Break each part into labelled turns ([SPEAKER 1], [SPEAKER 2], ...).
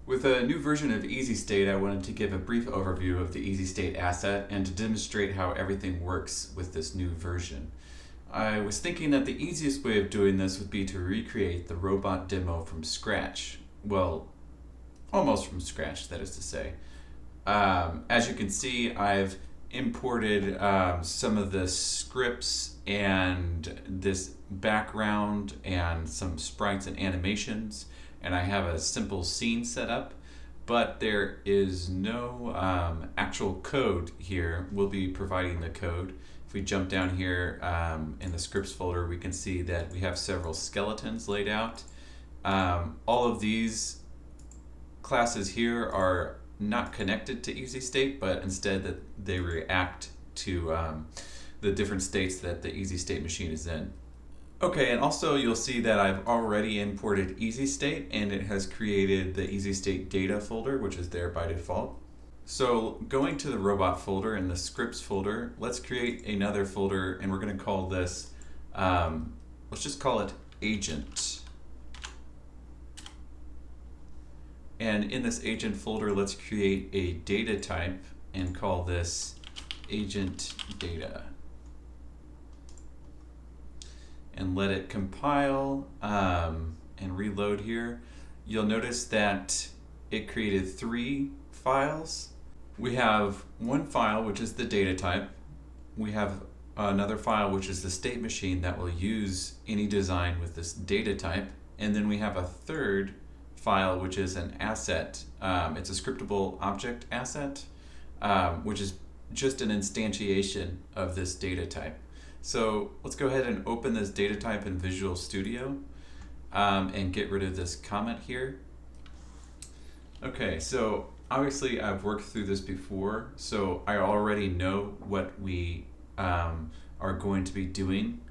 [SPEAKER 1] With a new version of EasyState, I wanted to give a brief overview of the EasyState asset and to demonstrate how everything works with this new version. I was thinking that the easiest way of doing this would be to recreate the robot demo from scratch. Well, almost from scratch, that is to say. As you can see, I've imported some of the scripts and this background and some sprites and animations, and I have a simple scene set up, but there is no actual code here. We'll be providing the code. If we jump down here in the scripts folder, we can see that we have several skeletons laid out. All of these classes here are not connected to EasyState, but instead that they react to the different states that the EasyState machine is in. Okay, and also you'll see that I've already imported EasyState, and it has created the EasyState data folder, which is there by default. So going to the robot folder in the scripts folder, let's create another folder, and we're going to call this, let's just call it agent. And in this agent folder, let's create a data type and call this agent data. And let it compile and reload here. You'll notice that it created 3 files. We have one file, which is the data type. We have another file, which is the state machine that will use any design with this data type. And then we have a third file, which is an asset. It's a scriptable object asset, which is just an instantiation of this data type. So let's go ahead and open this data type in Visual Studio and get rid of this comment here. Okay, so obviously I've worked through this before, so I already know what we are going to be doing.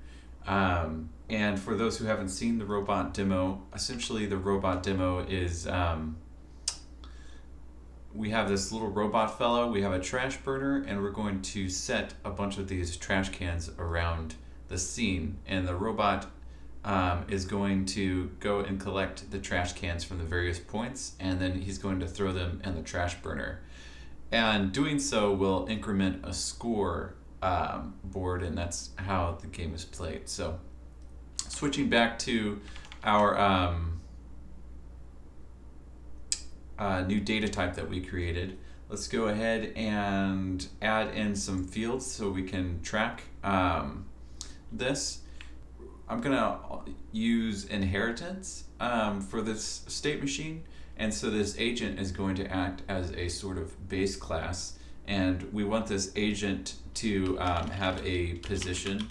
[SPEAKER 1] And for those who haven't seen the robot demo, essentially the robot demo is we have this little robot fellow, we have a trash burner, and we're going to set a bunch of these trash cans around the scene, and the robot is going to go and collect the trash cans from the various points, and then he's going to throw them in the trash burner. And doing so will increment a score board, and that's how the game is played. So switching back to our new data type that we created, let's go ahead and add in some fields so we can track this. I'm gonna use inheritance for this state machine, and so this agent is going to act as a sort of base class, and we want this agent to have a position,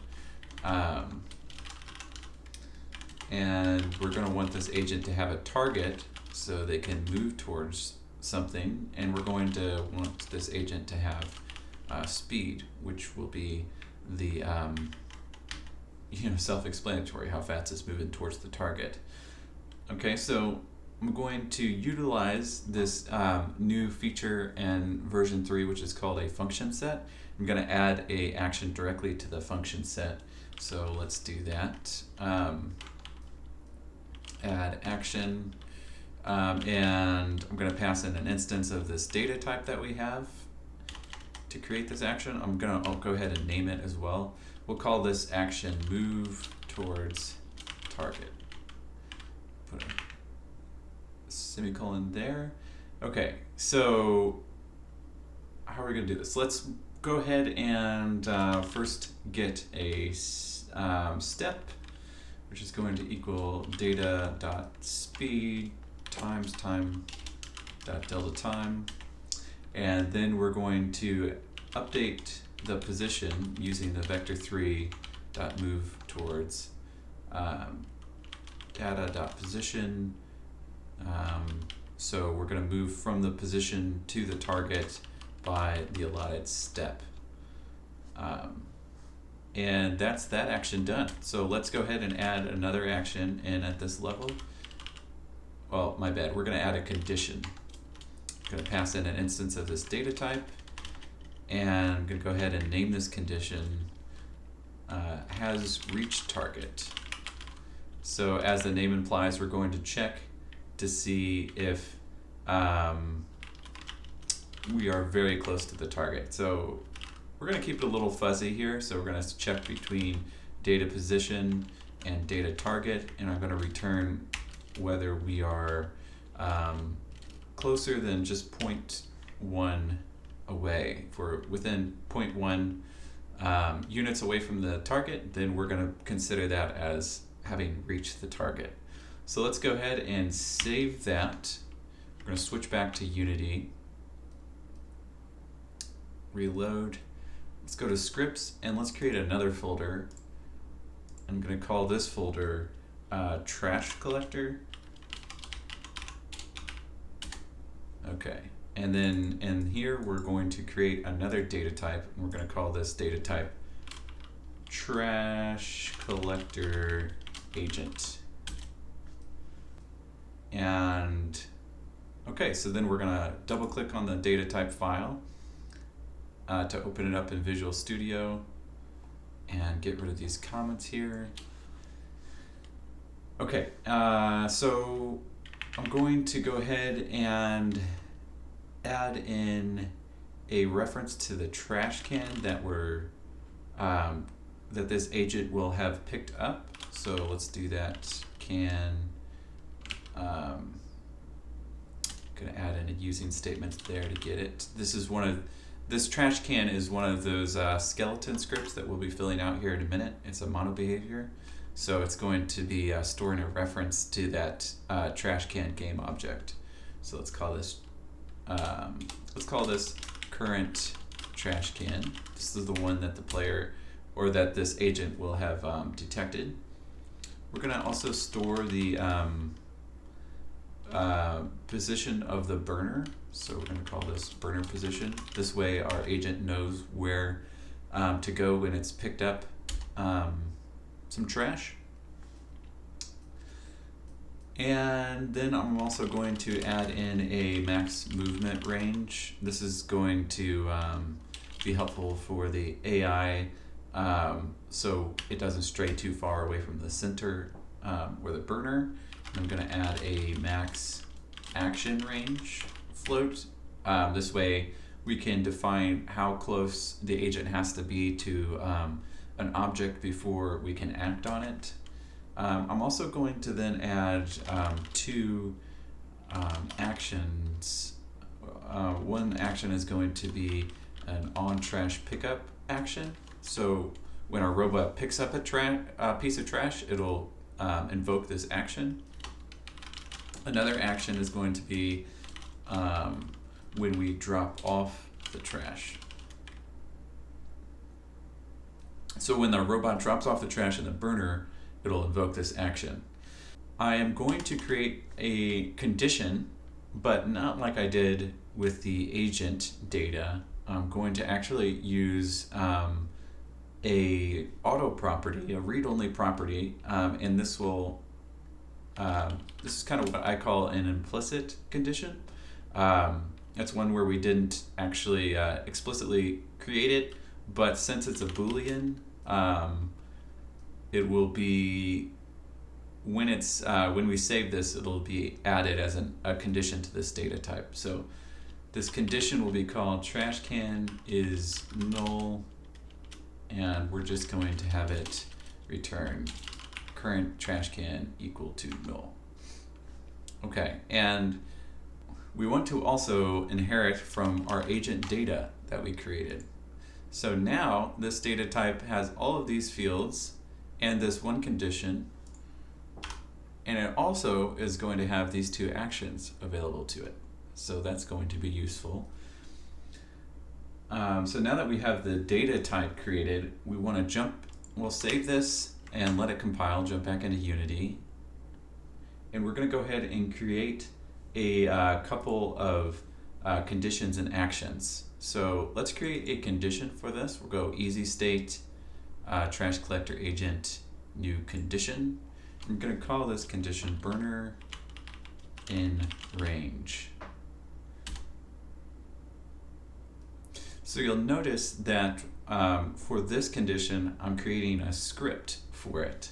[SPEAKER 1] and we're going to want this agent to have a target so they can move towards something, and we're going to want this agent to have speed, which will be the self-explanatory, how fast it's moving towards the target. Okay, so I'm going to utilize this new feature in version 3, which is called a function set. I'm going to add a action directly to the function set, so let's do that. Add action, and I'm going to pass in an instance of this data type that we have to create this action. I'll go ahead and name it as well. We'll call this action move towards target. Put a semicolon there. Okay, so how are we going to do this? Let's go ahead and first get a step, which is going to equal data.speed times time.delta time, and then we're going to update the position using the vector3.move towards data.position. So we're going to move from the position to the target by the allotted step. And that's that action done. So let's go ahead and add another action in at this level. Well, my bad, we're going to add a condition. I'm going to pass in an instance of this data type, and I'm going to go ahead and name this condition has reached target. So as the name implies, we're going to check to see if we are very close to the target. So we're going to keep it a little fuzzy here. So we're going to check between data position and data target, and I'm going to return whether we are closer than just 0.1 away. If we're within 0.1 units away from the target, then we're going to consider that as having reached the target. So let's go ahead and save that. We're going to switch back to Unity. Reload. Let's go to scripts and let's create another folder. I'm going to call this folder trash collector. Okay, and then in here we're going to create another data type, and we're going to call this data type trash collector agent. And okay, so then we're going to double click on the data type file to open it up in Visual Studio and get rid of these comments here. Okay, so I'm going to go ahead and add in a reference to the trash can that that this agent will have picked up. So let's do that. Gonna add in a using statement there to get it. This trash can is one of those skeleton scripts that we'll be filling out here in a minute. It's a mono behavior. So it's going to be storing a reference to that trash can game object. So let's call this current trash can. This is the one that the player or that this agent will have detected. We're going to also store the position of the burner. So we're going to call this burner position. This way our agent knows where to go when it's picked up some trash. And then I'm also going to add in a max movement range. This is going to be helpful for the AI so it doesn't stray too far away from the center or the burner. I'm going to add a max action range float. This way we can define how close the agent has to be to an object before we can act on it. I'm also going to then add two actions. One action is going to be an on trash pickup action. So when our robot picks up a piece of trash, it'll invoke this action. Another action is going to be when we drop off the trash. So when the robot drops off the trash in the burner, it'll invoke this action. I am going to create a condition, but not like I did with the agent data. I'm going to actually use a auto property, a read-only property, and this will this is kind of what I call an implicit condition. It's one where we didn't actually explicitly create it, but since it's a Boolean, it will be when we save this, it'll be added as a condition to this data type. So this condition will be called trash can is null, and we're just going to have it return current trash can equal to null. Okay, and we want to also inherit from our agent data that we created. So now this data type has all of these fields and this one condition, and it also is going to have these two actions available to it. So that's going to be useful. So now that we have the data type created, we'll save this and let it compile, jump back into Unity. And we're going to go ahead and create a couple of conditions and actions. So let's create a condition for this. We'll go easy state, trash collector agent, new condition. I'm going to call this condition burner in range. So you'll notice that for this condition, I'm creating a script for it.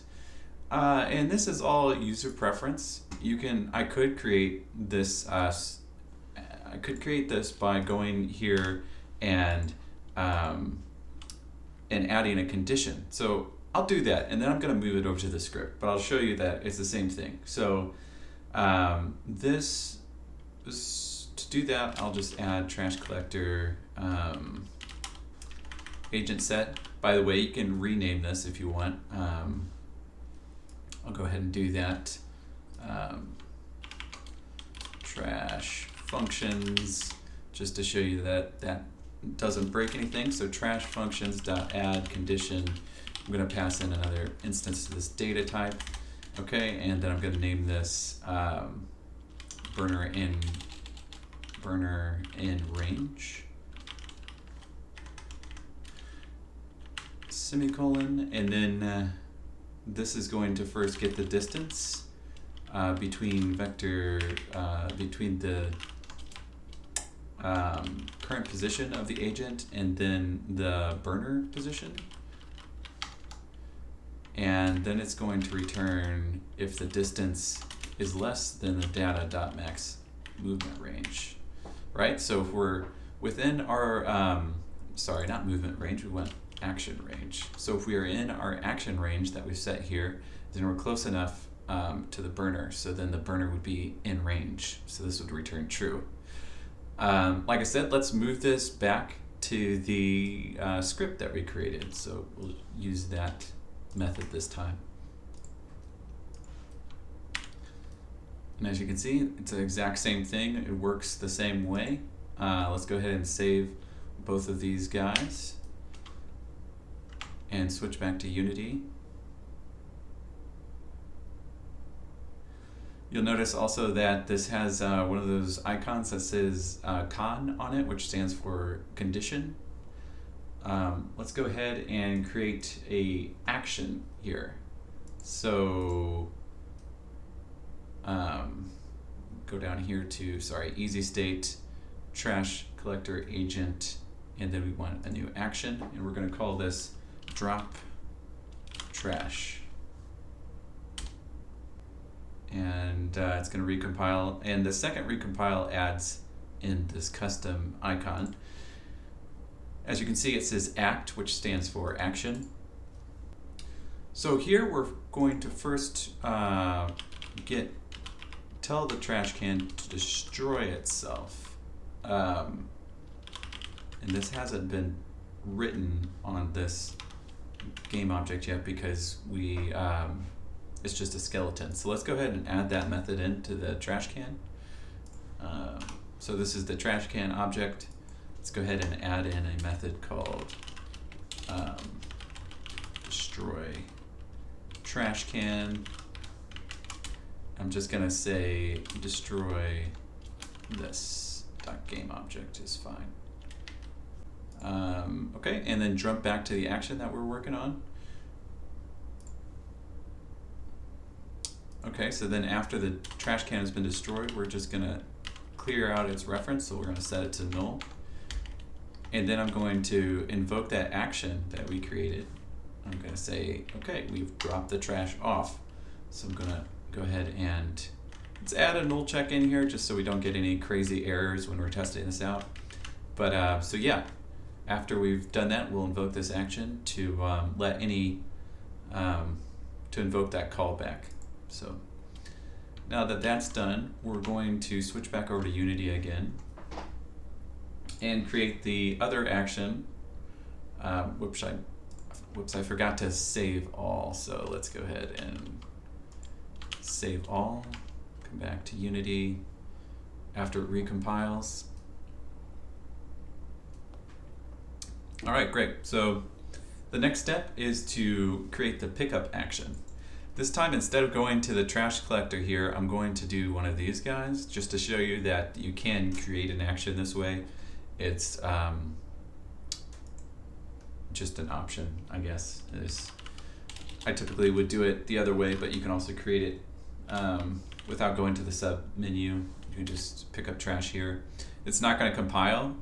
[SPEAKER 1] And this is all user preference. I could create this I could create this by going here and adding a condition. So I'll do that, and then I'm going to move it over to the script, but I'll show you that it's the same thing. So to do that, I'll just add trash collector agent set. By the way, you can rename this if you want. I'll go ahead and do that. Trash functions, just to show you that that doesn't break anything. So trash functions dot add condition. I'm going to pass in another instance to this data type. Okay, and then I'm going to name this burner in range. Semicolon, and then this is going to first get the distance between the current position of the agent and then the burner position, and then it's going to return if the distance is less than the data.max movement range, right? So if we're within our sorry, not movement range, we want action range. So if we are in our action range that we've set here, then we're close enough to the burner, so then the burner would be in range, so this would return true. Like I said, let's move this back to the script that we created, so we'll use that method this time. And as you can see, it's the exact same thing. It works the same way. Let's go ahead and save both of these guys and switch back to Unity. You'll notice also that this has one of those icons that says con on it, which stands for condition. Let's go ahead and create a action here. So go down here to, easy state, trash collector agent, and then we want a new action, and we're going to call this drop trash. And it's going to recompile, and the second recompile adds in this custom icon. As you can see, it says act, which stands for action. So here we're going to first tell the trash can to destroy itself. And this hasn't been written on this game object yet because we it's just a skeleton. So let's go ahead and add that method into the trash can. So this is the trash can object. Let's go ahead and add in a method called destroy trash can. I'm just gonna say destroy this .game object is fine. Okay, and then jump back to the action that we're working on. Okay, so then after the trash can has been destroyed, we're just gonna clear out its reference, so we're gonna set it to null. And then I'm going to invoke that action that we created. I'm gonna say, okay, we've dropped the trash off. So I'm gonna go ahead and let's add a null check in here just so we don't get any crazy errors when we're testing this out. But so yeah, after we've done that, we'll invoke this action to to invoke that callback. So now that that's done, we're going to switch back over to Unity again and create the other action. Whoops, I forgot to save all. So let's go ahead and save all, come back to Unity after it recompiles. All right, great. So the next step is to create the pickup action. This time, instead of going to the trash collector here, I'm going to do one of these guys just to show you that you can create an action this way. It's just an option, I guess. I typically would do it the other way, but you can also create it without going to the sub menu. You can just pick up trash here. It's not going to compile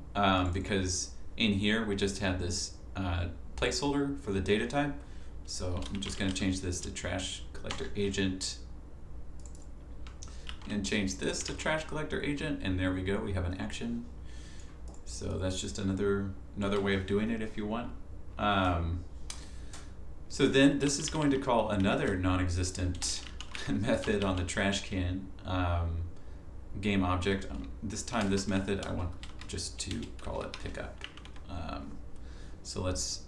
[SPEAKER 1] because in here we just have this placeholder for the data type. So I'm just going to change this to trash collector agent. and change this to trash collector agent, and there we go, we have an action. So that's just another way of doing it if you want. So then this is going to call another non-existent method on the trash can game object. This time this method I want just to call it pickup. So let's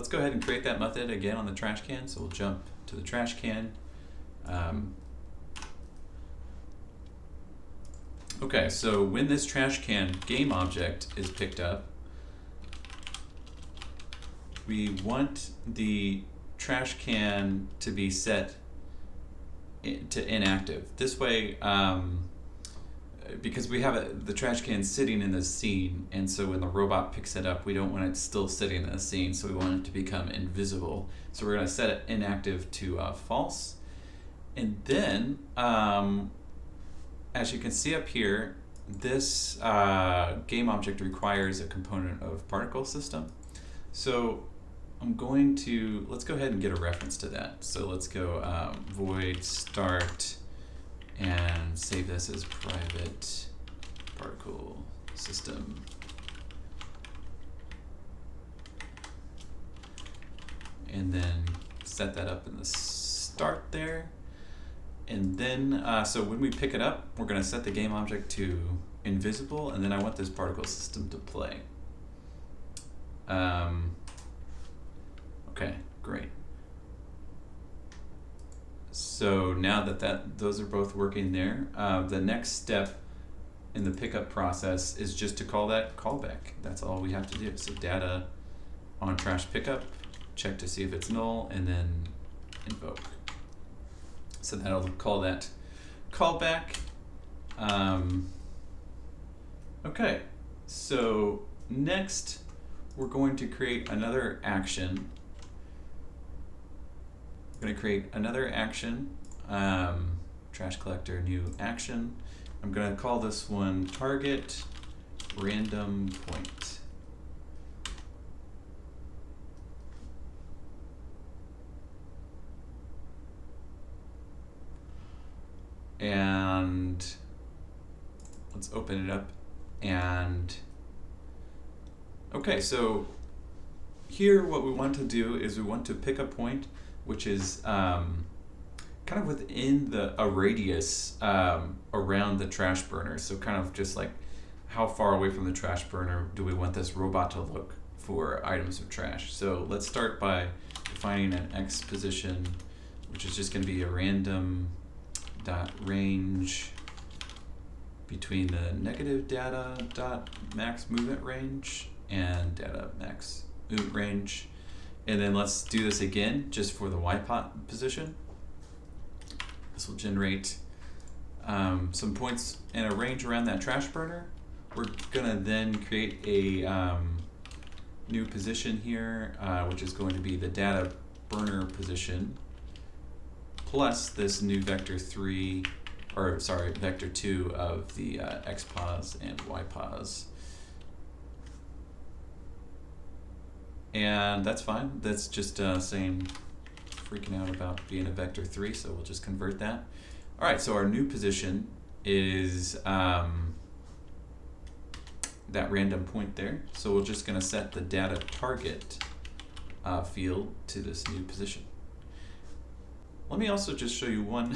[SPEAKER 1] go ahead and create that method again on the trash can. So we'll jump to the trash can. Okay, so when this trash can game object is picked up, we want the trash can to be set to inactive. This way, because we have the trash can sitting in the scene, and so when the robot picks it up, we don't want it still sitting in the scene, so we want it to become invisible. So we're going to set it inactive to false. And then, as you can see up here, this game object requires a component of particle system. So I'm going to, let's go ahead and get a reference to that. So let's go void start and save this as private particle system. And then set that up in the start there. And then, so when we pick it up, we're going to set the game object to invisible, and then I want this particle system to play. Okay, great. So now that those are both working there, the next step in the pickup process is just to call that callback. That's all we have to do. So data on trash pickup, check to see if it's null, and then invoke. So that'll call that callback. Okay, so next we're going to create another action. We're going to create another action, trash collector new action. I'm going to call this one target random point. And let's open it up. And okay, so here what we want to do is we want to pick a point which is kind of within a radius around the trash burner. So kind of just like how far away from the trash burner do we want this robot to look for items of trash. So let's start by defining an X position, which is just going to be a random dot range between the negative data dot max movement range and data max movement range. And then let's do this again just for the Y position. This will generate some points in a range around that trash burner. We're gonna then create a new position here, which is going to be the data burner position plus this new vector 2 of the XPOS and YPOS. And that's fine. That's just saying, freaking out about being a vector 3, so we'll just convert that. All right, so our new position is that random point there. So we're just gonna set the data target field to this new position. Let me also just show you one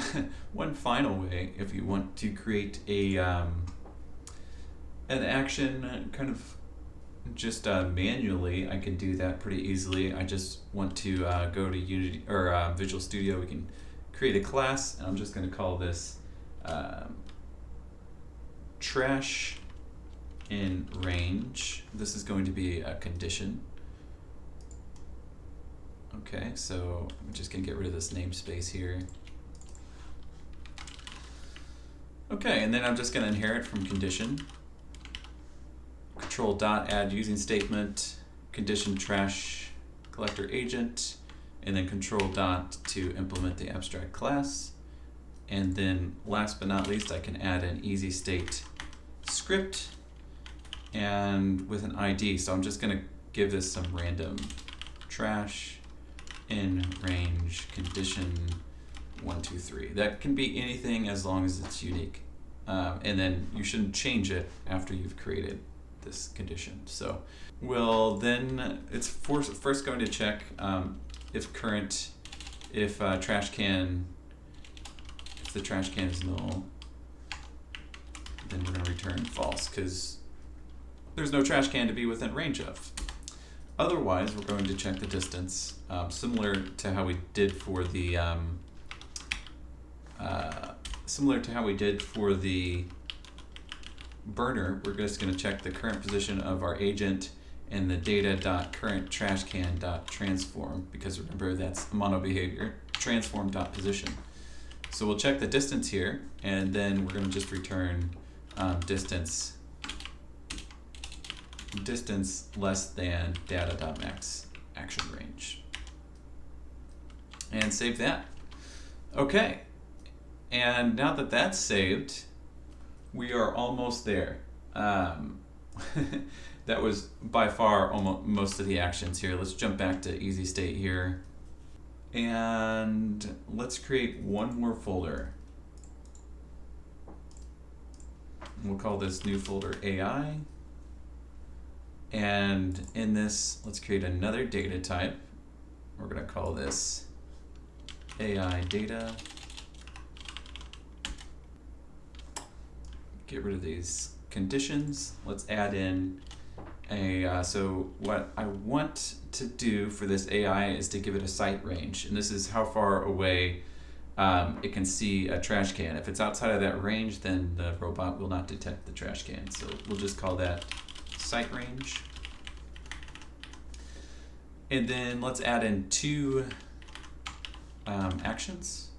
[SPEAKER 1] final way if you want to create a an action kind of just manually. I can do that pretty easily. I just want to go to Unity or Visual Studio. We can create a class, and I'm just going to call this trash in range. This is going to be a condition. Okay, so I'm just going to get rid of this namespace here. Okay, and then I'm just going to inherit from condition. Control dot add using statement, condition trash collector agent, and then control dot to implement the abstract class. And then last but not least, I can add an easy state script and with an ID. So I'm just going to give this some random trash in range condition 1, 2, 3. That can be anything as long as it's unique. And then you shouldn't change it after you've created this condition. So we'll then, it's first going to check if the trash can is null, then we're going to return false because there's no trash can to be within range of. Otherwise, we're going to check the distance, similar to how we did for the burner. We're just going to check the current position of our agent and the data.currentTrashCan.transform, because remember that's a mono behavior, transform.position. So we'll check the distance here, and then we're going to just return distance less than data.max action range. And save that. Okay, and now that that's saved, we are almost there. That was by far almost most of the actions here. Let's jump back to easy state here. And let's create one more folder. We'll call this new folder AI. And in this, let's create another data type. We're going to call this AI data. Get rid of these conditions. Let's add in so what I want to do for this AI is to give it a sight range, and this is how far away it can see a trash can. If it's outside of that range, then the robot will not detect the trash can. So we'll just call that sight range. And then let's add in two actions.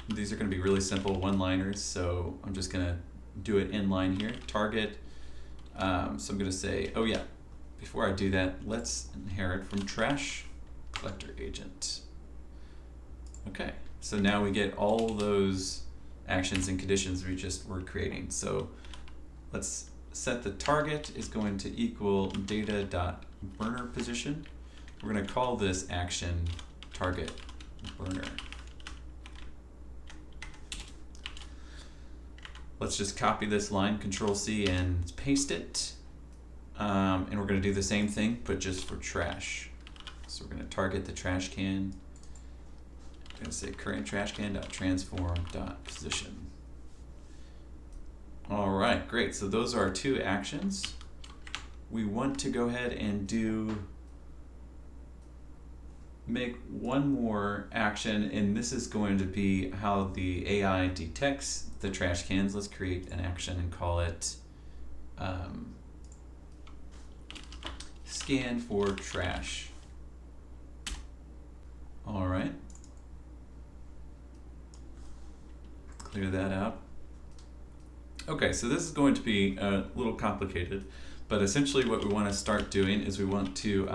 [SPEAKER 1] These are going to be really simple one-liners, so I'm just going to do it in line here. Target. So I'm going to say, oh yeah, before I do that, let's inherit from trash collector agent. Okay, so now we get all those actions and conditions we just were creating. So let's set the target is going to equal data.burner position. We're going to call this action target burner. Let's just copy this line, Control-C, and paste it. And we're going to do the same thing, but just for trash. So we're going to target the trash can. I'm going to say current trash can.transform.position. All right, great. So those are our two actions. We want to go ahead and make one more action, and this is going to be how the AI detects the trash cans. Let's create an action and call it scan for trash. All right. Clear that out. Okay, so this is going to be a little complicated, but essentially what we want to start doing is we want to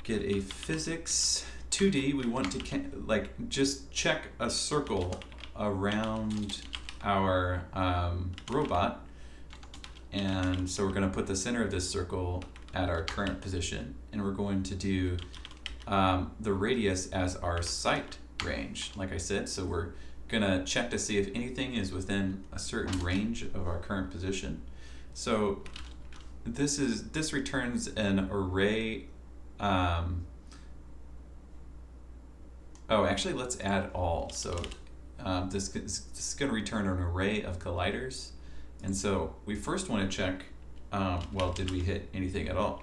[SPEAKER 1] get a physics 2D. We want to just check a circle around our robot, and so we're going to put the center of this circle at our current position, and we're going to do the radius as our sight range, like I said. So we're going to check to see if anything is within a certain range of our current position. So this returns an array. Actually, let's add all. So this is going to return an array of colliders, and so we first want to check, well, did we hit anything at all?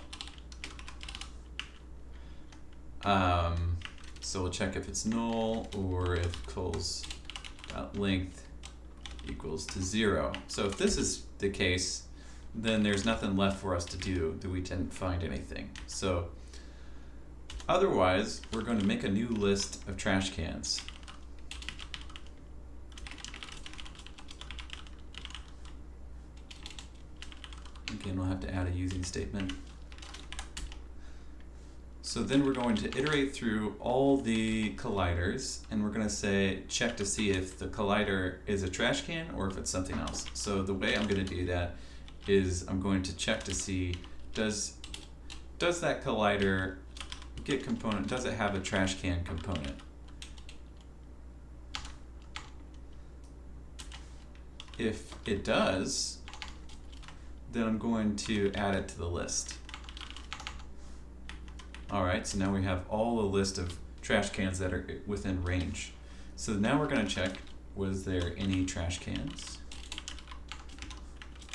[SPEAKER 1] So we'll check if it's null or if length equals to 0. So if this is the case, then there's nothing left for us to do, that we didn't find anything. So otherwise, we're going to make a new list of trash cans. Again, we'll have to add a using statement. So then we're going to iterate through all the colliders, and we're going to say check to see if the collider is a trash can or if it's something else. So the way I'm going to do that is I'm going to check to see does that collider get component, does it have a trash can component? If it does, then I'm going to add it to the list. Alright, so now we have all the list of trash cans that are within range. So now we're going to check, was there any trash cans?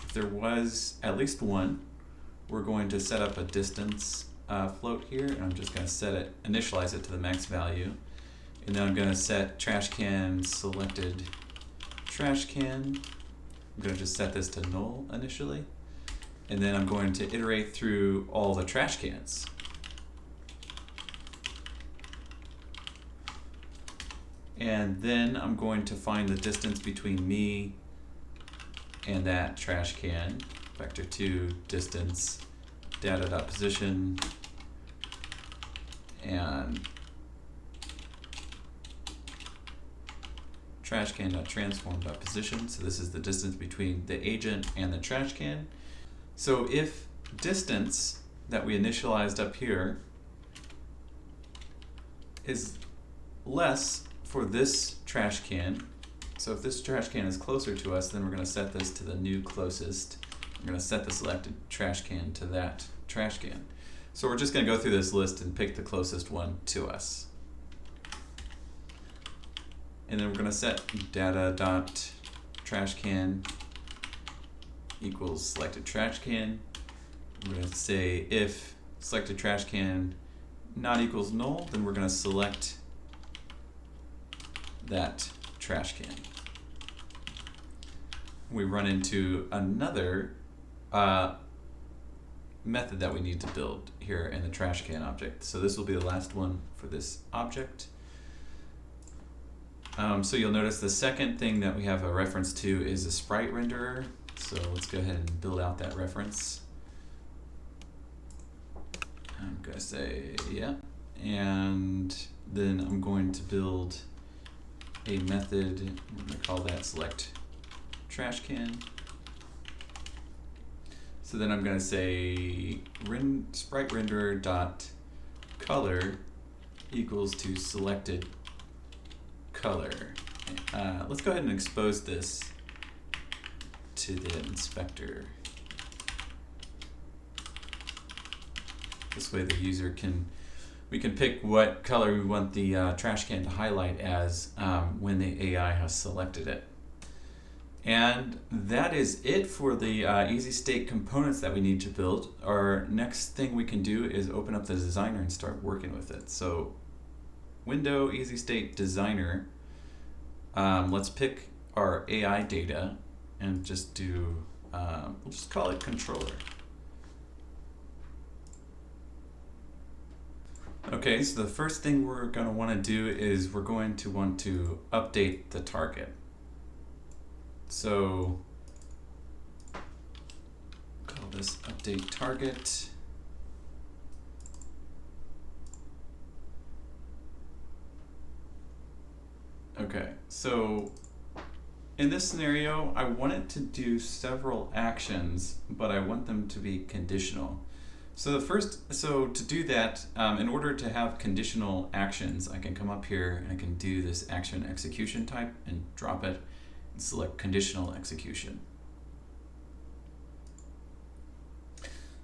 [SPEAKER 1] If there was at least one, we're going to set up a distance float here, and I'm just going to set it, initialize it to the max value. And then I'm going to set trash can selected trash can. I'm going to just set this to null initially. And then I'm going to iterate through all the trash cans. And then I'm going to find the distance between me and that trash can. Vector2 distance data.position and trash can.transform.position. So this is the distance between the agent and the trash can. So if distance that we initialized up here is less for this trash can, so if this trash can is closer to us, then we're going to set this to the new closest. We're going to set the selected trash can to that trash can. So we're just going to go through this list and pick the closest one to us. And then we're going to set data.trashcan equals selected trash can. We're going to say if selected trash can not equals null, then we're going to select that trash can. We run into another method that we need to build here in the trash can object. So this will be the last one for this object. So you'll notice the second thing that we have a reference to is a sprite renderer. So let's go ahead and build out that reference. I'm going to say, yeah. And then I'm going to build a method. I'm going to call that select trash can. So then I'm going to say sprite renderer dot color equals to selected color. Let's go ahead and expose this to the inspector. This way the user we can pick what color we want the trash can to highlight as when the AI has selected it. And that is it for the easy state components that we need to build. Our next thing we can do is open up the designer and start working with it. So window easy state designer, let's pick our AI data and just do, we'll just call it controller. Okay, so the first thing we're going to want to do is we're going to want to update the target. So call this update target. Okay, so in this scenario, I want it to do several actions, but I want them to be conditional. So to do that, in order to have conditional actions, I can come up here and I can do this action execution type and drop it and select conditional execution.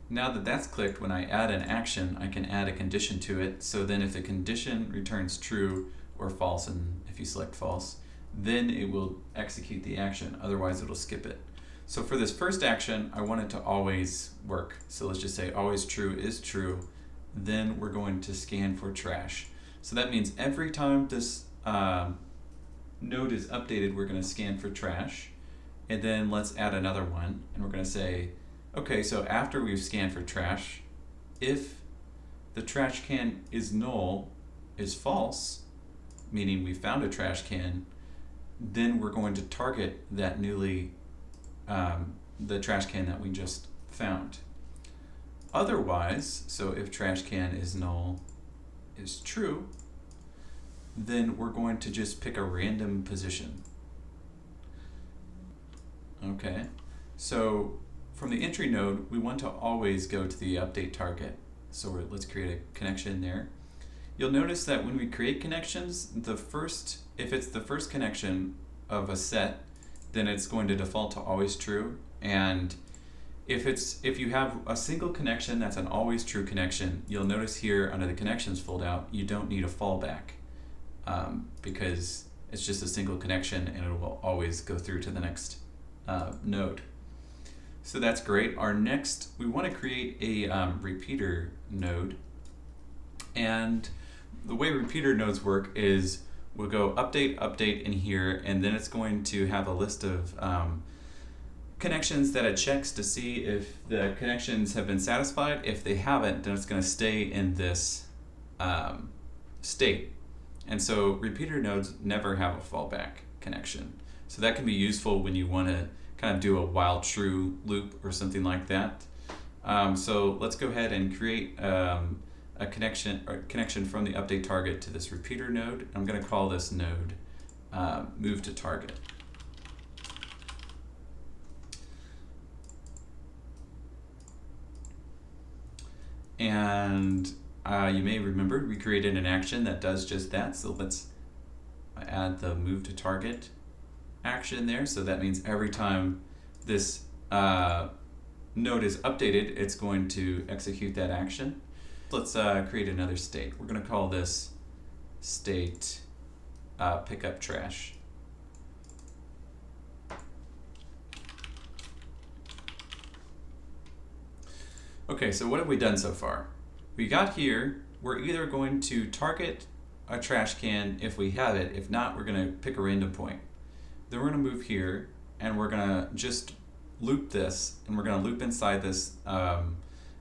[SPEAKER 1] Now that that's clicked, when I add an action, I can add a condition to it. So then if the condition returns true or false, and if you select false, then it will execute the action. Otherwise, it'll skip it. So for this first action, I want it to always work. So let's just say always true is true. Then we're going to scan for trash. So that means every time this node is updated, we're going to scan for trash. And then let's add another one. And we're going to say, okay, so after we've scanned for trash, if the trash can is null, is false, meaning we found a trash can, then we're going to target that the trash can that we just found. Otherwise, so if trash can is null is true, then we're going to just pick a random position. Okay, so from the entry node, we want to always go to the update target. So let's create a connection there. You'll notice that when we create connections, if it's the first connection of a set, then it's going to default to always true. And if you have a single connection that's an always true connection, you'll notice here under the connections foldout, you don't need a fallback because it's just a single connection and it will always go through to the next node. So that's great. We want to create a repeater node. And the way repeater nodes work is we'll go update, update in here, and then it's going to have a list of connections that it checks to see if the connections have been satisfied. If they haven't, then it's going to stay in this state. And so repeater nodes never have a fallback connection. So that can be useful when you want to kind of do a while true loop or something like that. So let's go ahead and create a connection from the update target to this repeater node. I'm going to call this node move to target. And you may remember we created an action that does just that. So let's add the move to target action there. So that means every time this node is updated, it's going to execute that action. Let's create another state. We're going to call this state pick up trash. Okay, so what have we done so far? We got here, we're either going to target a trash can if we have it. If not, we're going to pick a random point. Then we're going to move here, and we're going to just loop this, and we're going to loop inside this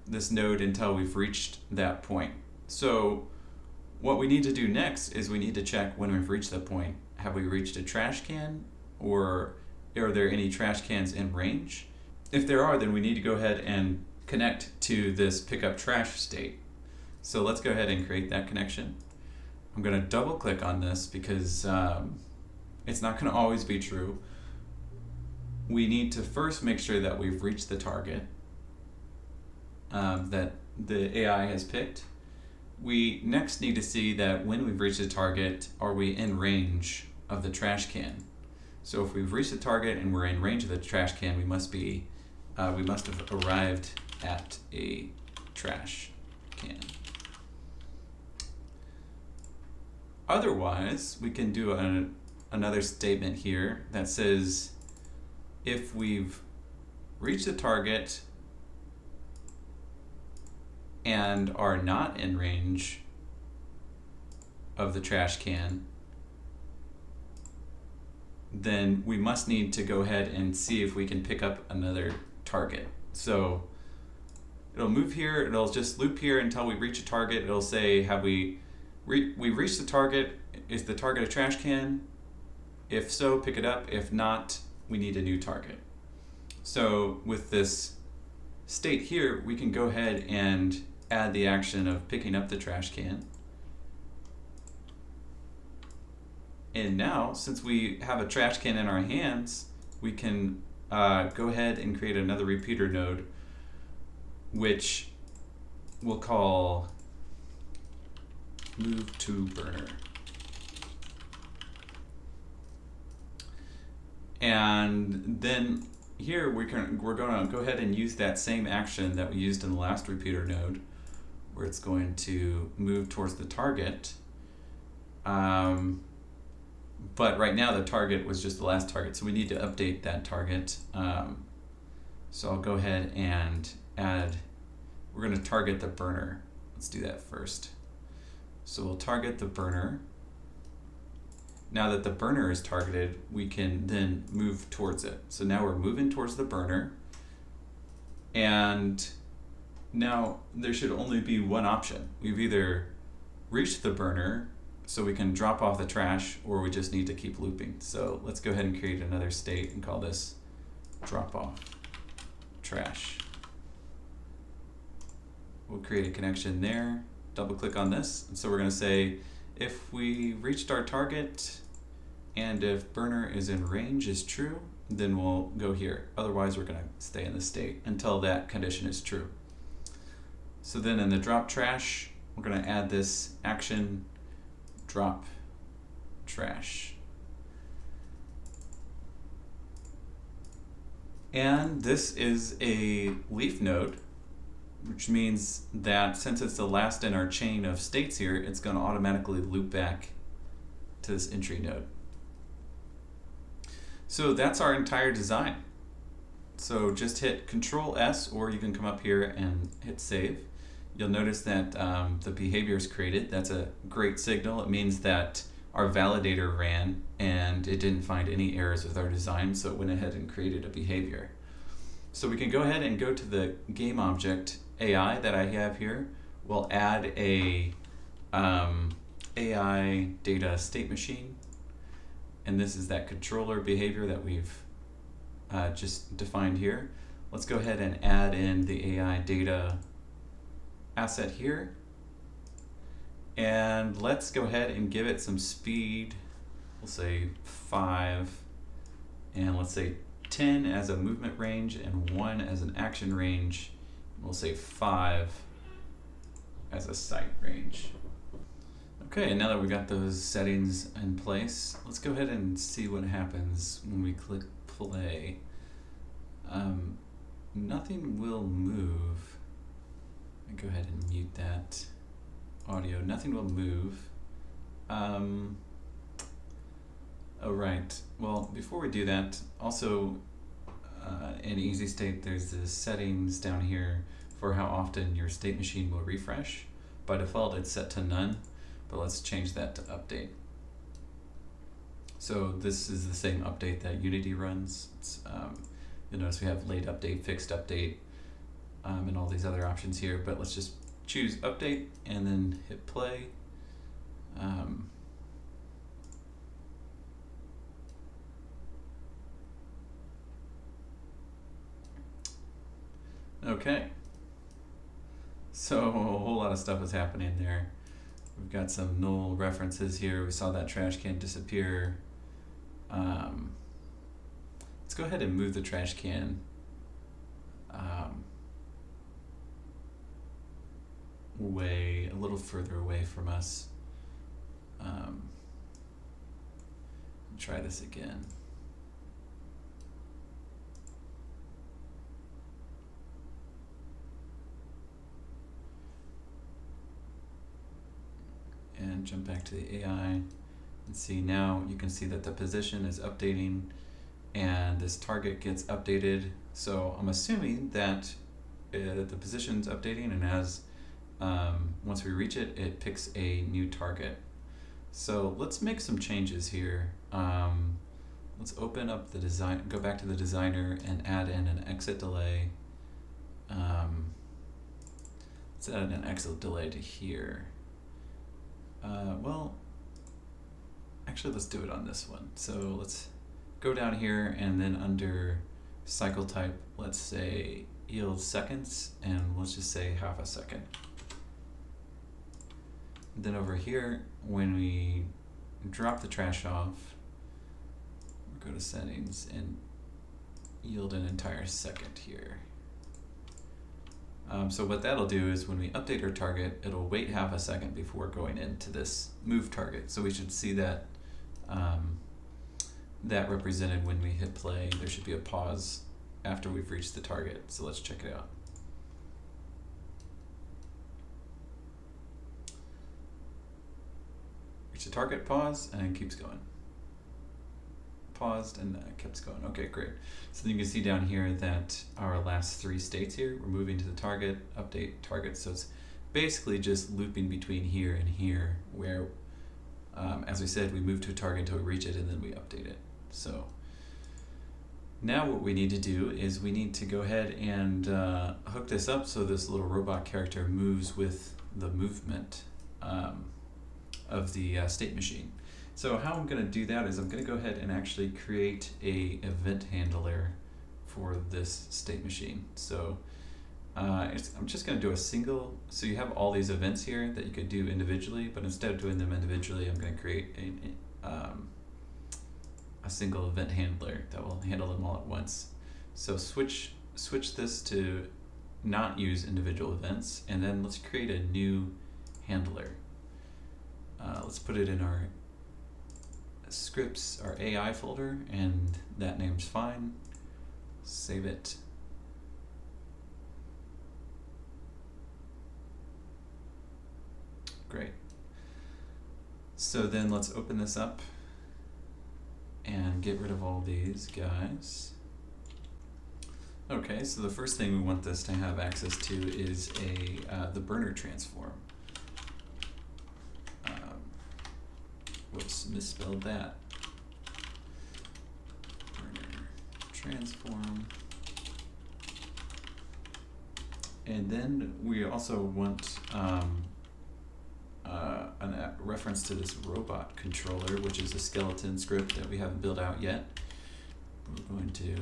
[SPEAKER 1] this node until we've reached that point. So what we need to do next is we need to check when we've reached that point. Have we reached a trash can, or are there any trash cans in range? If there are, then we need to go ahead and connect to this pickup trash state. So let's go ahead and create that connection. I'm going to double click on this because it's not going to always be true. We need to first make sure that we've reached the target that the AI has picked. We next need to see that when we've reached the target, are we in range of the trash can? So if we've reached the target and we're in range of the trash can, we must have arrived at a trash can. Otherwise, we can do another statement here that says if we've reached the target and are not in range of the trash can, then we must need to go ahead and see if we can pick up another target. So it'll move here, it'll just loop here until we reach a target. It'll say, have we reached the target? Is the target a trash can? If so, pick it up. If not, we need a new target. So with this state here, we can go ahead and add the action of picking up the trash can. And now, since we have a trash can in our hands, we can go ahead and create another repeater node, which we'll call move to burner. And then here we're going to go ahead and use that same action that we used in the last repeater node, where it's going to move towards the target. But right now the target was just the last target, so we need to update that target. So I'll go ahead and we're going to target the burner. Let's do that first. So we'll target the burner. Now that the burner is targeted, we can then move towards it. So now we're moving towards the burner. And now there should only be one option. We've either reached the burner, so we can drop off the trash, or we just need to keep looping. So let's go ahead and create another state and call this drop off trash. We'll create a connection there, double click on this, and so we're going to say if we reached our target and if burner is in range is true, then we'll go here. Otherwise we're going to stay in this state until that condition is true. So then in the drop trash, we're going to add this action drop trash. And this is a leaf node, which means that since it's the last in our chain of states here, it's going to automatically loop back to this entry node. So that's our entire design. So just hit Control S, or you can come up here and hit save. You'll notice that the behavior is created. That's a great signal. It means that our validator ran and it didn't find any errors with our design, so it went ahead and created a behavior. So we can go ahead and go to the game object AI that I have here. We'll add a AI data state machine, and this is that controller behavior that we've just defined here. Let's go ahead and add in the AI data asset here, and let's go ahead and give it some speed. We'll say 5, and let's say 10 as a movement range and 1 as an action range. We'll say 5 as a sight range. Okay, and now that we got those settings in place, let's go ahead and see what happens when we click play. Nothing will move. Let me go ahead and mute that audio. Nothing will move. Oh, right. Well, before we do that, also in Easy State, there's the settings down here for how often your state machine will refresh. By default, it's set to none, but let's change that to update. So this is the same update that Unity runs. It's, you'll notice we have late update, fixed update, and all these other options here, but let's just choose update and then hit play. Okay, so a whole lot of stuff is happening there. We've got some null references here. We saw that trash can disappear. Let's go ahead and move the trash can a little further away from us. Try this again. And jump back to the AI and see, now you can see that the position is updating and this target gets updated. So I'm assuming that the position's updating, and as once we reach it, it picks a new target. So let's make some changes here. Let's open up the design, go back to the designer and add in an exit delay. Let's add an exit delay to here. Well, actually let's do it on this one. So let's go down here and then under cycle type, let's say yield seconds, and let's just say half a second. And then over here, when we drop the trash off, we'll go to settings and yield an entire second here. So what that'll do is when we update our target, it'll wait half a second before going into this move target. So we should see that that represented when we hit play. There should be a pause after we've reached the target. So let's check it out. Reach the target, pause, and it keeps going. Paused and it keeps going. Okay, great. So then you can see down here that our last 3 states here, we're moving to the target, update, target. So it's basically just looping between here and here, where, as we said, we move to a target until we reach it and then we update it. So now what we need to do is we need to go ahead and hook this up so this little robot character moves with the movement of the state machine. So how I'm going to do that is I'm going to go ahead and actually create a event handler for this state machine. So I'm just going to do a single, so you have all these events here that you could do individually, but instead of doing them individually, I'm going to create a single event handler that will handle them all at once. So switch this to not use individual events, and then let's create a new handler. Let's put it in our scripts, our AI folder, and that name's fine. Save it. Great. So then let's open this up and get rid of all these guys. Okay, so the first thing we want this to have access to is the burner transform. Whoops, misspelled that. Burner transform. And then we also want a reference to this robot controller, which is a skeleton script that we haven't built out yet. We're going to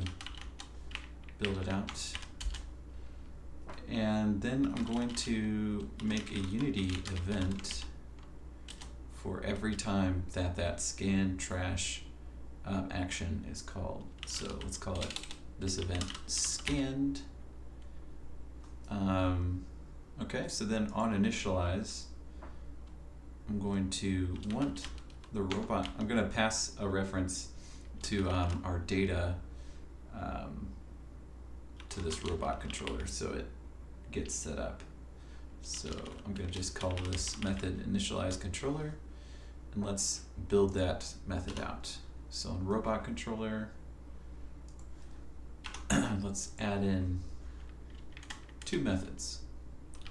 [SPEAKER 1] build it out. And then I'm going to make a Unity event for every time that scan trash action is called. So let's call it this event scanned. Okay, so then on initialize, I'm going to want the robot, I'm going to pass a reference to our data to this robot controller so it gets set up. So I'm going to just call this method initialize controller, and let's build that method out. So in robot controller, let's add in two methods.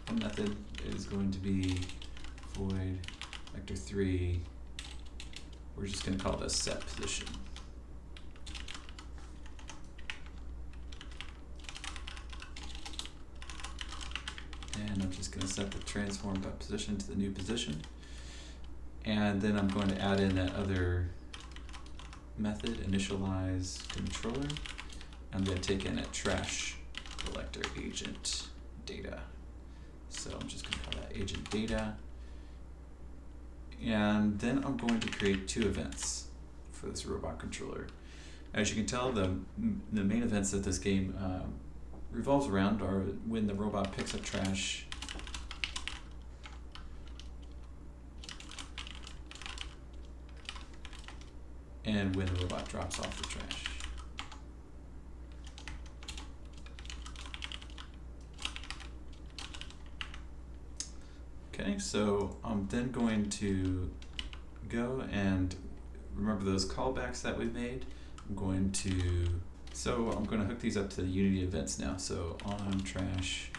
[SPEAKER 1] One method is going to be void vector3. We're just going to call this set position. And I'm just going to set the transform.position to the new position. And then I'm going to add in that other method, initialize controller. I'm going to take in a trash collector agent data. So I'm just going to call that agent data. And then I'm going to create two events for this robot controller. As you can tell, the main events that this game revolves around are when the robot picks up trash, and when the robot drops off the trash. Okay, so I'm then going to go and remember those callbacks that we made. I'm going to hook these up to the Unity events now. So on trash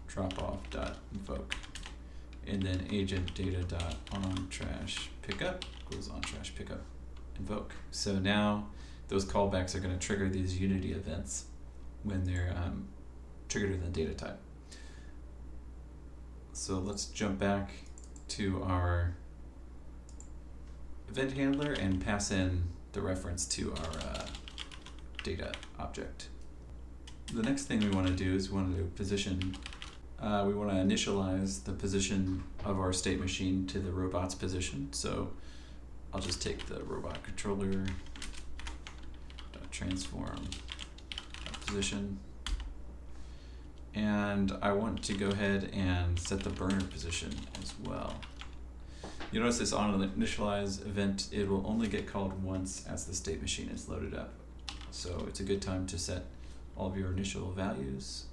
[SPEAKER 1] dropoff dot invoke, and then agent data dot on trash pickup equals on trash pickup invoke. So now those callbacks are going to trigger these Unity events when they're triggered in the data type. So let's jump back to our event handler and pass in the reference to our data object. The next thing we want to do is we want to position, we want to initialize the position of our state machine to the robot's position. So I'll just take the robot controller transform position, and I want to go ahead and set the burner position as well. You notice this on an initialize event, it will only get called once as the state machine is loaded up. So it's a good time to set all of your initial values.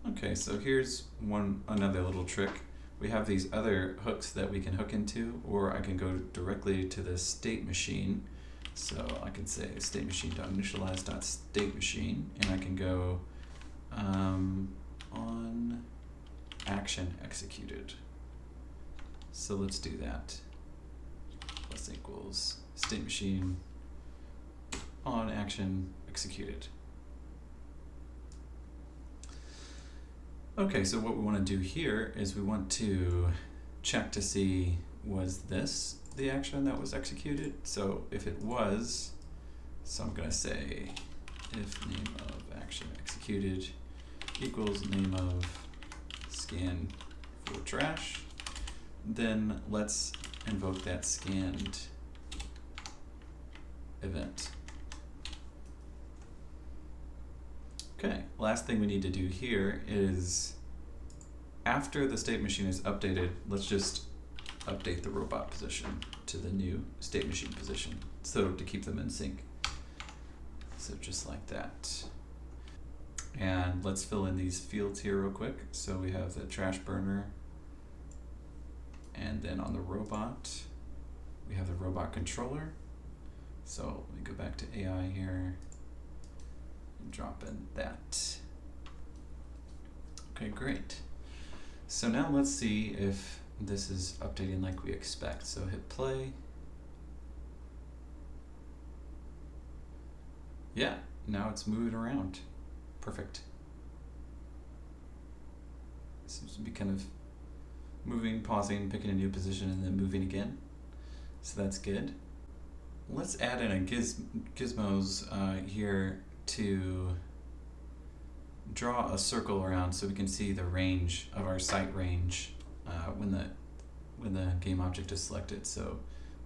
[SPEAKER 1] Okay, so here's another little trick. We have these other hooks that we can hook into, or I can go directly to the state machine. So I can say state machine.initialize.state machine, and I can go on action executed. So let's do that. Plus equals state machine on action executed. Okay, so what we want to do here is we want to check to see, was this the action that was executed? So if it was, so I'm going to say if name of action executed equals name of scan for trash, then let's invoke that scanned event. Okay, last thing we need to do here is after the state machine is updated, let's just update the robot position to the new state machine position so to keep them in sync. So just like that. And let's fill in these fields here real quick. So we have the trash burner, and then on the robot, we have the robot controller. So let me go back to AI here and drop in that. Okay, great. So now let's see if this is updating like we expect. So hit play. Yeah, now it's moving around. Perfect. Seems to be kind of moving, pausing, picking a new position, and then moving again. So that's good. Let's add in a gizmos here to draw a circle around so we can see the range of our sight range when the game object is selected. So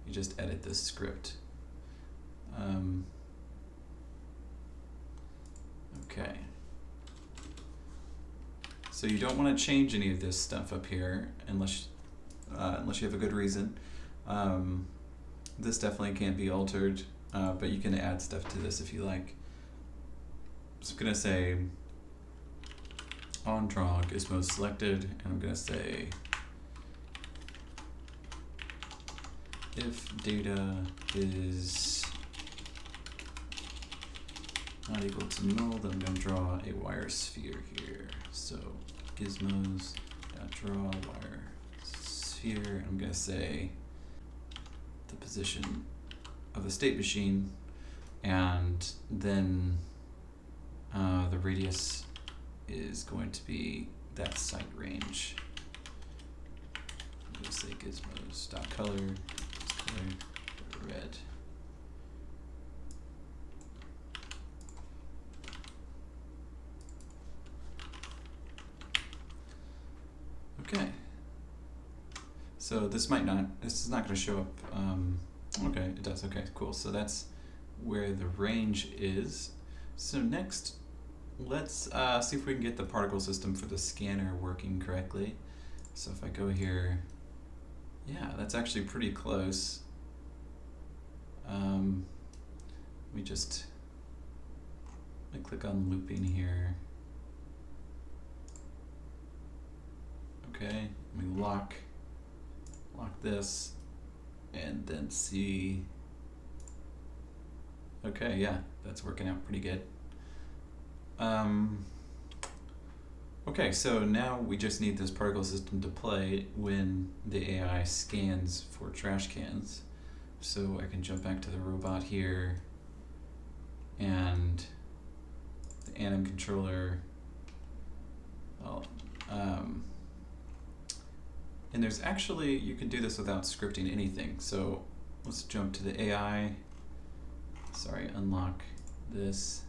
[SPEAKER 1] you just edit this script. Okay. So you don't want to change any of this stuff up here unless you have a good reason. This definitely can't be altered, but you can add stuff to this if you like. So I'm going to say on draw gizmo selected, and I'm going to say if data is not equal to null, then I'm going to draw a wire sphere here. So gizmos.draw wire sphere. I'm going to say the position of the state machine, and then the radius is going to be that sight range. I'm going to say gizmos.color red. Okay. So this is not going to show up. Okay, it does. Okay, cool. So that's where the range is. So next, let's see if we can get the particle system for the scanner working correctly. So if I go here, yeah, that's actually pretty close. Let me click on looping here. Okay, let me lock this, and then see. Okay, yeah, that's working out pretty good. Okay, so now we just need this particle system to play when the AI scans for trash cans. So I can jump back to the robot here, and the anim controller. And there's actually, you can do this without scripting anything. So let's jump to the AI. Sorry, unlock this,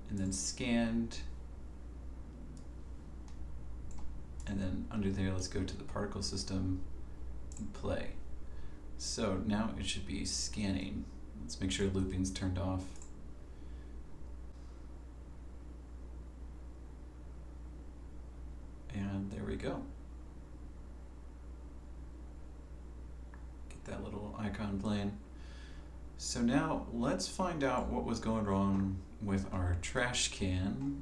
[SPEAKER 1] and then scanned. And then under there, let's go to the particle system and play. So now it should be scanning. Let's make sure looping's turned off. And there we go. Get that little icon playing. So now let's find out what was going wrong with our trash can.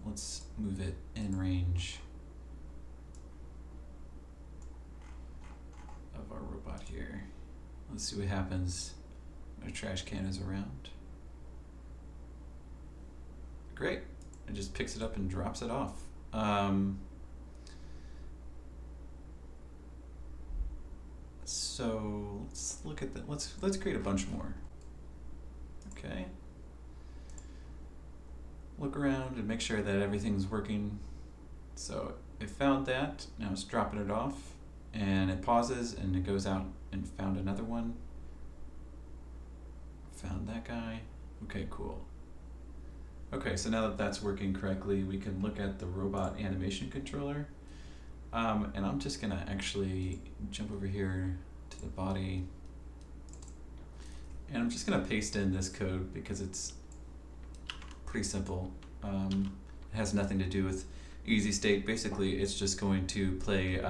[SPEAKER 1] Let's move it in range of our robot here. Let's see what happens when a trash can is around. Great, it just picks it up and drops it off. So let's look at that. Let's create a bunch more. Okay. Look around and make sure that everything's working. So it found that. Now it's dropping it off, and it pauses and it goes out and found another one. Found that guy. Okay, cool. Okay, so now that that's working correctly, we can look at the robot animation controller. And I'm just gonna actually jump over here to the body, and I'm just gonna paste in this code because it's pretty simple. It has nothing to do with easy state. Basically, it's just going to play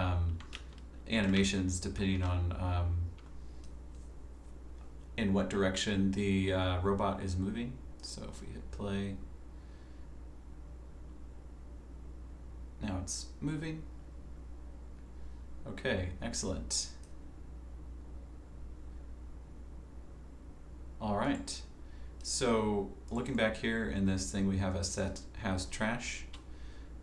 [SPEAKER 1] animations depending on in what direction the robot is moving. So if we hit play, now it's moving. Okay, excellent. All right. So looking back here in this thing, we have a set has trash.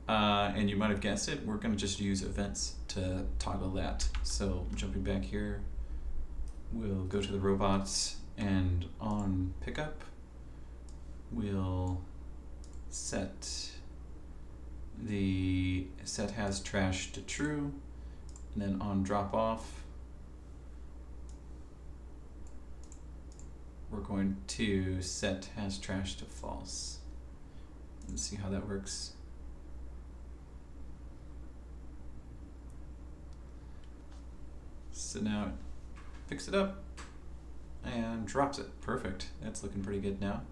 [SPEAKER 1] And you might have guessed it, we're going to just use events to toggle that. So jumping back here, we'll go to the robots, and on pickup, we'll set the set has trash to true, and then on drop off, we're going to set has trash to false. Let's see how that works. So now it picks it up and drops it. Perfect. That's looking pretty good now.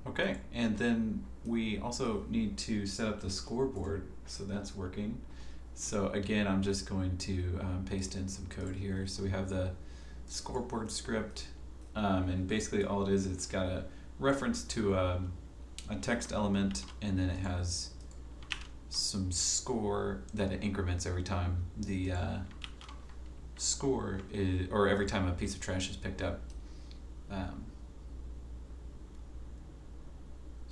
[SPEAKER 1] Okay, and then we also need to set up the scoreboard, so that's working. So again, I'm just going to paste in some code here. So we have the scoreboard script, and basically all it is, it's got a reference to a text element, and then it has some score that it increments every time the score is, or every time a piece of trash is picked up.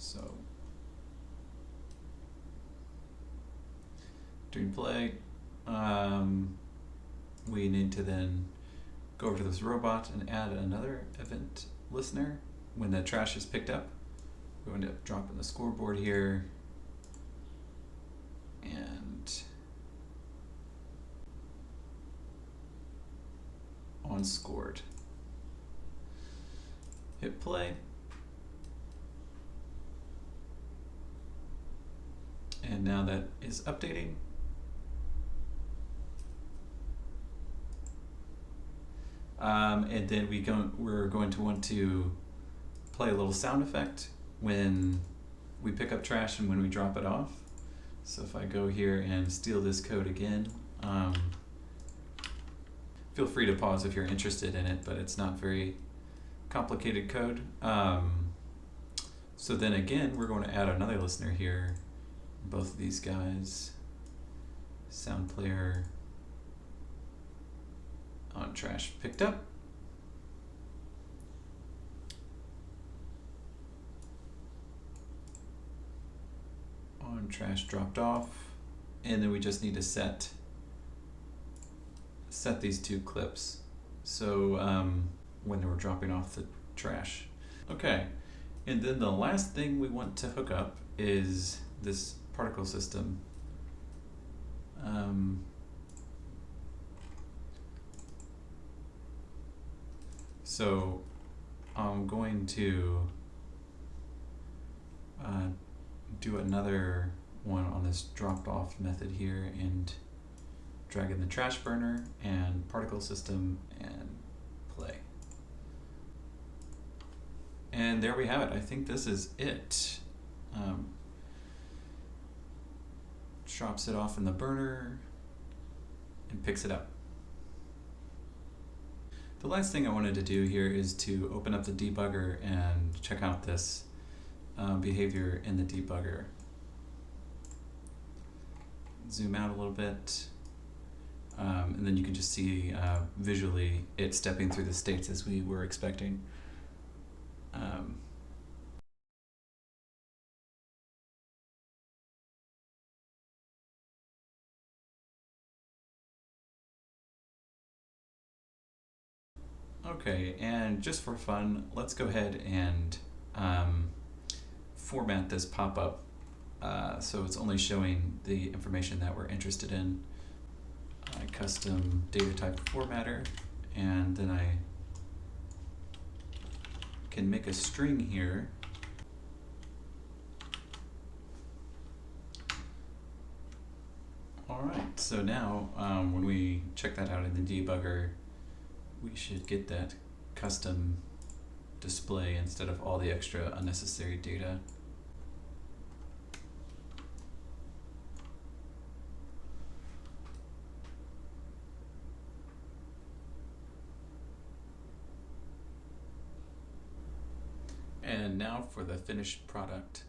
[SPEAKER 1] So during play, we need to then go over to this robot and add another event listener. When the trash is picked up, we're going to drop in the scoreboard here, and on scored. Hit play. And now that is updating. And then we're going to want to play a little sound effect when we pick up trash and when we drop it off. So if I go here and steal this code again, feel free to pause if you're interested in it, but it's not very complicated code. So then again, we're going to add another listener here. Both of these guys, sound player on trash picked up. On trash dropped off. And then we just need to set these two clips. So when we're dropping off the trash. Okay, and then the last thing we want to hook up is this particle system. So I'm going to do another one on this dropped off method here and drag in the trash burner and particle system and play. And there we have it. I think this is it. Drops it off in the burner and picks it up. The last thing I wanted to do here is to open up the debugger and check out this behavior in the debugger. Zoom out a little bit, and then you can just see visually it stepping through the states as we were expecting. Okay, and just for fun, let's go ahead and format this pop-up so it's only showing the information that we're interested in. Custom data type formatter, and then I can make a string here. All right, so now when we check that out in the debugger, we should get that custom display instead of all the extra unnecessary data. And now for the finished product.